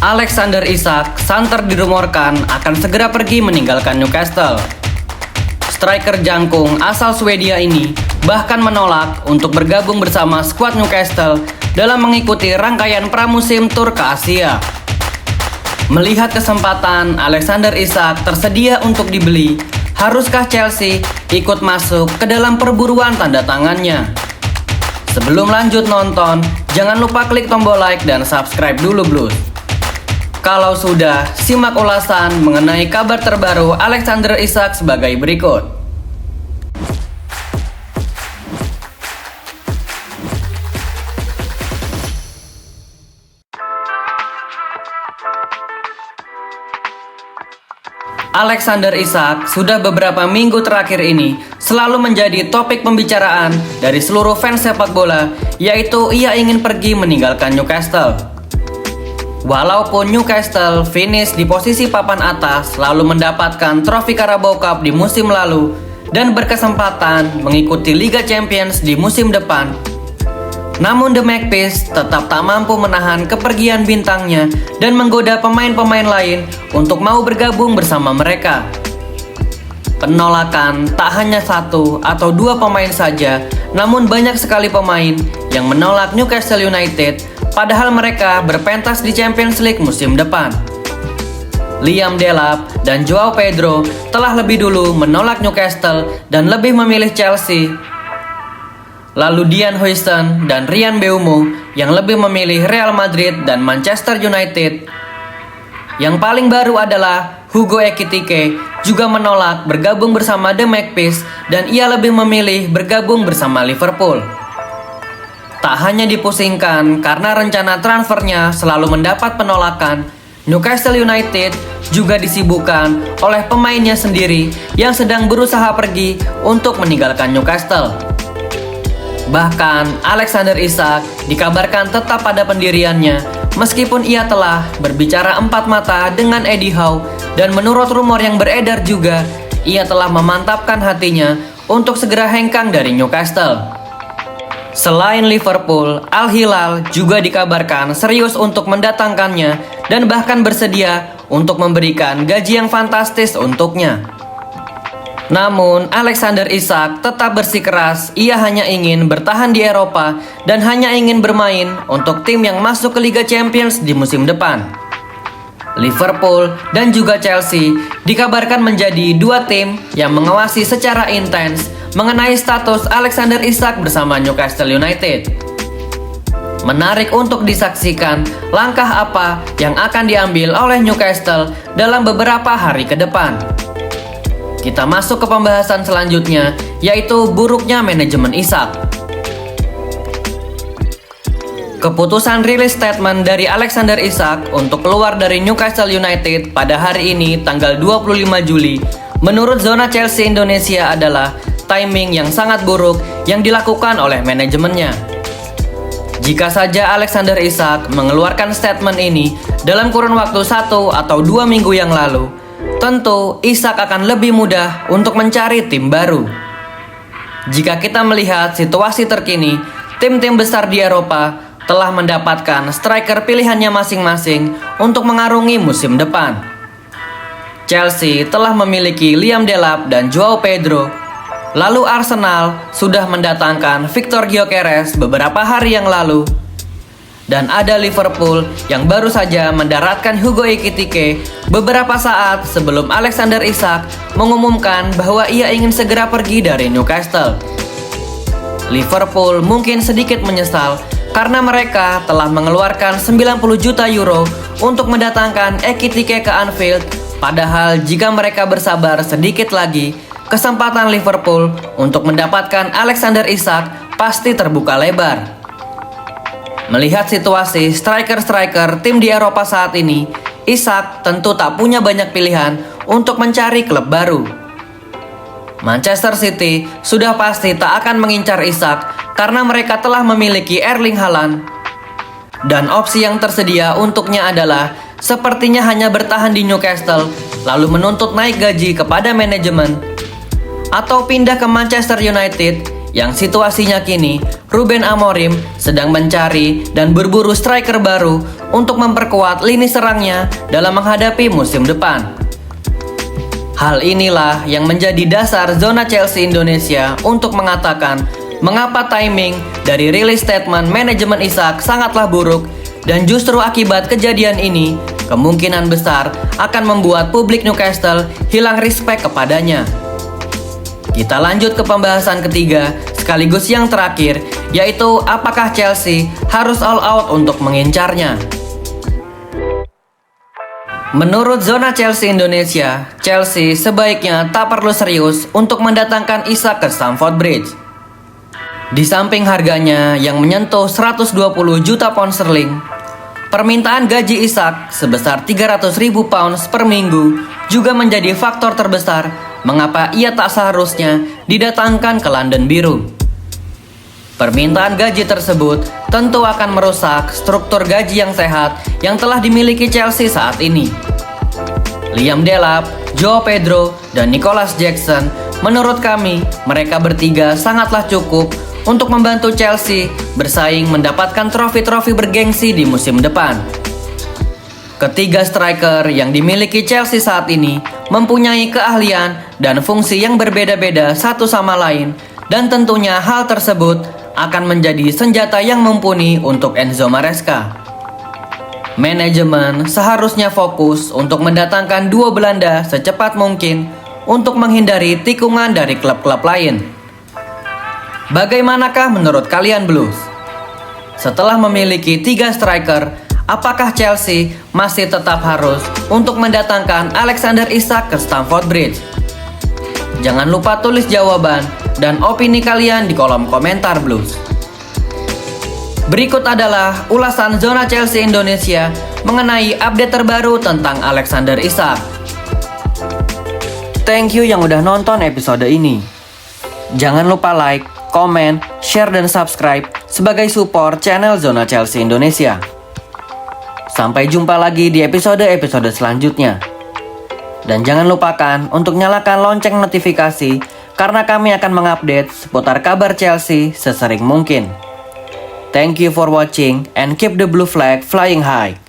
Alexander Isak santer dirumorkan akan segera pergi meninggalkan Newcastle. Striker jangkung asal Swedia ini bahkan menolak untuk bergabung bersama skuad Newcastle dalam mengikuti rangkaian pramusim tur ke Asia. Melihat kesempatan Alexander Isak tersedia untuk dibeli, haruskah Chelsea ikut masuk ke dalam perburuan tanda tangannya? Sebelum lanjut nonton, jangan lupa klik tombol like dan subscribe dulu Blues. Kalau sudah, simak ulasan mengenai kabar terbaru Alexander Isak sebagai berikut. Alexander Isak sudah beberapa minggu terakhir ini selalu menjadi topik pembicaraan dari seluruh fans sepak bola, yaitu ia ingin pergi meninggalkan Newcastle. Walaupun Newcastle finish di posisi papan atas lalu mendapatkan trofi Carabao Cup di musim lalu dan berkesempatan mengikuti Liga Champions di musim depan, namun The Magpies tetap tak mampu menahan kepergian bintangnya dan menggoda pemain-pemain lain untuk mau bergabung bersama mereka. Penolakan tak hanya satu atau dua pemain saja, namun banyak sekali pemain yang menolak Newcastle United padahal mereka berpentas di Champions League musim depan. Liam Delap dan Joao Pedro telah lebih dulu menolak Newcastle dan lebih memilih Chelsea. Lalu Dian Huijsen dan Ryan Mbeumo yang lebih memilih Real Madrid dan Manchester United. Yang paling baru adalah Hugo Ekitike juga menolak bergabung bersama The Magpies dan ia lebih memilih bergabung bersama Liverpool. Tak hanya dipusingkan karena rencana transfernya selalu mendapat penolakan, Newcastle United juga disibukkan oleh pemainnya sendiri yang sedang berusaha pergi untuk meninggalkan Newcastle. Bahkan Alexander Isak dikabarkan tetap pada pendiriannya meskipun ia telah berbicara empat mata dengan Eddie Howe dan menurut rumor yang beredar juga ia telah memantapkan hatinya untuk segera hengkang dari Newcastle. Selain Liverpool, Al Hilal juga dikabarkan serius untuk mendatangkannya dan bahkan bersedia untuk memberikan gaji yang fantastis untuknya. Namun, Alexander Isak tetap bersikeras ia hanya ingin bertahan di Eropa dan hanya ingin bermain untuk tim yang masuk ke Liga Champions di musim depan. Liverpool dan juga Chelsea dikabarkan menjadi dua tim yang mengawasi secara intens mengenai status Alexander Isak bersama Newcastle United. Menarik untuk disaksikan langkah apa yang akan diambil oleh Newcastle dalam beberapa hari ke depan. Kita masuk ke pembahasan selanjutnya, yaitu buruknya manajemen Isak. Keputusan rilis statement dari Alexander Isak untuk keluar dari Newcastle United pada hari ini tanggal 25 Juli menurut Zona Chelsea Indonesia adalah timing yang sangat buruk yang dilakukan oleh manajemennya. Jika saja Alexander Isak mengeluarkan statement ini dalam kurun waktu 1 atau 2 minggu yang lalu, tentu Isak akan lebih mudah untuk mencari tim baru. Jika kita melihat situasi terkini, tim-tim besar di Eropa telah mendapatkan striker pilihannya masing-masing untuk mengarungi musim depan. Chelsea telah memiliki Liam Delap dan Joao Pedro. Lalu Arsenal sudah mendatangkan Victor Gyökeres beberapa hari yang lalu. Dan ada Liverpool yang baru saja mendaratkan Hugo Ekitike beberapa saat sebelum Alexander Isak mengumumkan bahwa ia ingin segera pergi dari Newcastle. Liverpool mungkin sedikit menyesal karena mereka telah mengeluarkan 90 juta euro untuk mendatangkan Ekitike ke Anfield, padahal jika mereka bersabar sedikit lagi, kesempatan Liverpool untuk mendapatkan Alexander Isak pasti terbuka lebar. Melihat situasi striker-striker tim di Eropa saat ini, Isak tentu tak punya banyak pilihan untuk mencari klub baru. Manchester City sudah pasti tak akan mengincar Isak karena mereka telah memiliki Erling Haaland. Dan opsi yang tersedia untuknya adalah sepertinya hanya bertahan di Newcastle lalu menuntut naik gaji kepada manajemen, atau pindah ke Manchester United yang situasinya kini Ruben Amorim sedang mencari dan berburu striker baru untuk memperkuat lini serangnya dalam menghadapi musim depan. Hal inilah yang menjadi dasar zona Chelsea Indonesia untuk mengatakan mengapa timing dari rilis statement manajemen Isak sangatlah buruk, dan justru akibat kejadian ini kemungkinan besar akan membuat publik Newcastle hilang respect kepadanya. Kita lanjut ke pembahasan ketiga sekaligus yang terakhir, yaitu apakah Chelsea harus all out untuk mengincarnya. Menurut zona Chelsea Indonesia, Chelsea sebaiknya tak perlu serius untuk mendatangkan Isak ke Stamford Bridge. Di samping harganya yang menyentuh 120 juta pound sterling, permintaan gaji Isak sebesar 300.000 pounds per minggu juga menjadi faktor terbesar mengapa ia tak seharusnya didatangkan ke London Biru. Permintaan gaji tersebut tentu akan merusak struktur gaji yang sehat yang telah dimiliki Chelsea saat ini. Liam Delap, Joao Pedro, dan Nicholas Jackson, menurut kami mereka bertiga sangatlah cukup untuk membantu Chelsea bersaing mendapatkan trofi-trofi bergengsi di musim depan. Ketiga striker yang dimiliki Chelsea saat ini mempunyai keahlian dan fungsi yang berbeda-beda satu sama lain, dan tentunya hal tersebut akan menjadi senjata yang mumpuni untuk Enzo Maresca. Manajemen seharusnya fokus untuk mendatangkan duo Belanda secepat mungkin untuk menghindari tikungan dari klub-klub lain. Bagaimanakah menurut kalian Blues? Setelah memiliki 3 striker, apakah Chelsea masih tetap harus untuk mendatangkan Alexander Isak ke Stamford Bridge? Jangan lupa tulis jawaban dan opini kalian di kolom komentar Blues. Berikut adalah ulasan zona Chelsea Indonesia mengenai update terbaru tentang Alexander Isak. Thank you yang udah nonton episode ini. Jangan lupa like, komen, share, dan subscribe sebagai support channel Zona Chelsea Indonesia. Sampai jumpa lagi di episode-episode selanjutnya. Dan jangan lupakan untuk nyalakan lonceng notifikasi karena kami akan mengupdate seputar kabar Chelsea sesering mungkin. Thank you for watching and keep the blue flag flying high.